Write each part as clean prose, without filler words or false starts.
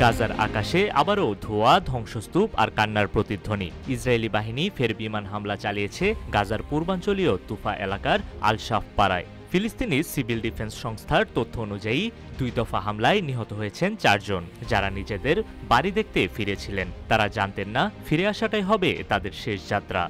গাজার আকাশে আবারও ধোঁয়া, ধ্বংসস্তূপ আর কান্নার প্রতিধ্বনি। ইসরায়েলি বাহিনী ফের বিমান হামলা চালিয়েছে গাজার পূর্বাঞ্চলীয় তুফা এলাকার আল-শাফ পাড়ায়। ফিলিস্তিনি সিভিল ডিফেন্স সংস্থার তথ্য অনুযায়ী 2 দফা হামলায় নিহত হয়েছেন 4 জন, যারা নিজেদের বাড়ি দেখতে ফিরেছিলেন। তারা জানতেন না ফিরে আসাটাই হবে তাদের শেষ যাত্রা।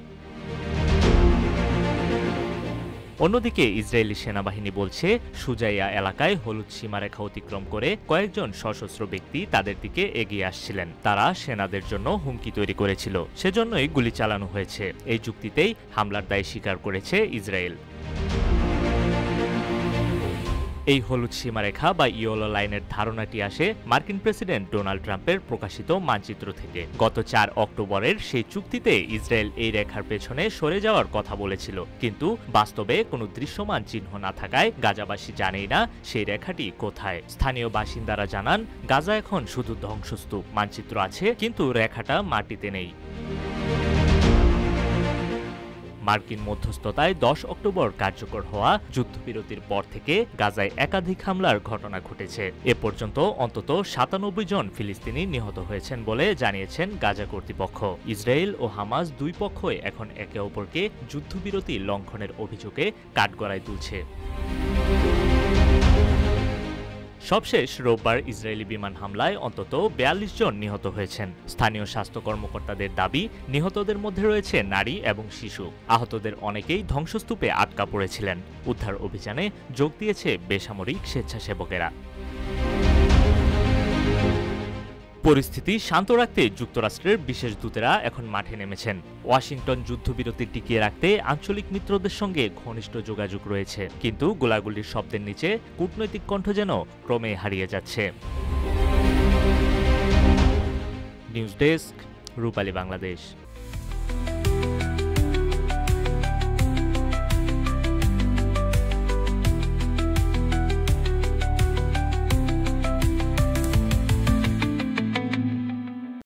অন্যদিকে ইসরায়েলি সেনাবাহিনী বলছে, সুজাইয়া এলাকায় হলুদ সীমারেখা অতিক্রম করে কয়েকজন সশস্ত্র ব্যক্তি তাদের দিকে এগিয়ে আসছিলেন। তারা সেনাদের জন্য হুমকি তৈরি করেছিল, সেজন্যই গুলি চালানো হয়েছে। এই যুক্তিতেই হামলার দায় স্বীকার করেছে ইসরায়েল। এই হলুদ সীমারেখা বা ইয়েলো লাইনের ধারণাটি আসে মার্কিন প্রেসিডেন্ট ডোনাল্ড ট্রাম্পের প্রকাশিত মানচিত্র থেকে। গত 4 অক্টোবরের সেই চুক্তিতে ইসরায়েল এই রেখার পেছনে সরে যাওয়ার কথা বলেছিল, কিন্তু বাস্তবে কোনো দৃশ্যমান চিহ্ন না থাকায় গাজাবাসী জানেই না সেই রেখাটি কোথায়। স্থানীয় বাসিন্দারা জানান, গাজা এখন শুধু ধ্বংসস্তূপ। মানচিত্র আছে, কিন্তু রেখাটা মাটিতে নেই। মার্কিন মধ্যস্থতায় 10 অক্টোবর কার্যকর হওয়া যুদ্ধবিরতির পর থেকে গাজায় একাধিক হামলার ঘটনা ঘটেছে। এ পর্যন্ত অন্তত 97 জন ফিলিস্তিনি নিহত হয়েছেন বলে জানিয়েছেন গাজা কর্তৃপক্ষ। ইসরায়েল ও হামাস দুই পক্ষই এখন একে অপরকে যুদ্ধবিরতি লঙ্ঘনের অভিযোগে কাঠগড়ায় তুলছে। সবশেষ রোববার ইসরায়েলি বিমান হামলায় অন্তত 42 জন নিহত হয়েছেন। স্থানীয় স্বাস্থ্য কর্মকর্তাদের দাবি, নিহতদের মধ্যে রয়েছে নারী এবং শিশু। আহতদের অনেকেই ধ্বংসস্তূপে আটকা পড়েছিলেন। উদ্ধার অভিযানে যোগ দিয়েছে বেসামরিক স্বেচ্ছাসেবকেরা। পরিস্থিতি শান্ত রাখতে যুক্তরাষ্ট্রের বিশেষ দূতেরা এখন মাঠে নেমেছেন। ওয়াশিংটন যুদ্ধবিরতি টিকিয়ে রাখতে আঞ্চলিক মিত্রদের সঙ্গে ঘনিষ্ঠ যোগাযোগ রয়েছে, কিন্তু গোলাগুলির শব্দের নিচে কূটনৈতিক কণ্ঠ যেন ক্রমে হারিয়ে যাচ্ছে। নিউজ ডেস্ক, রূপালী বাংলাদেশ।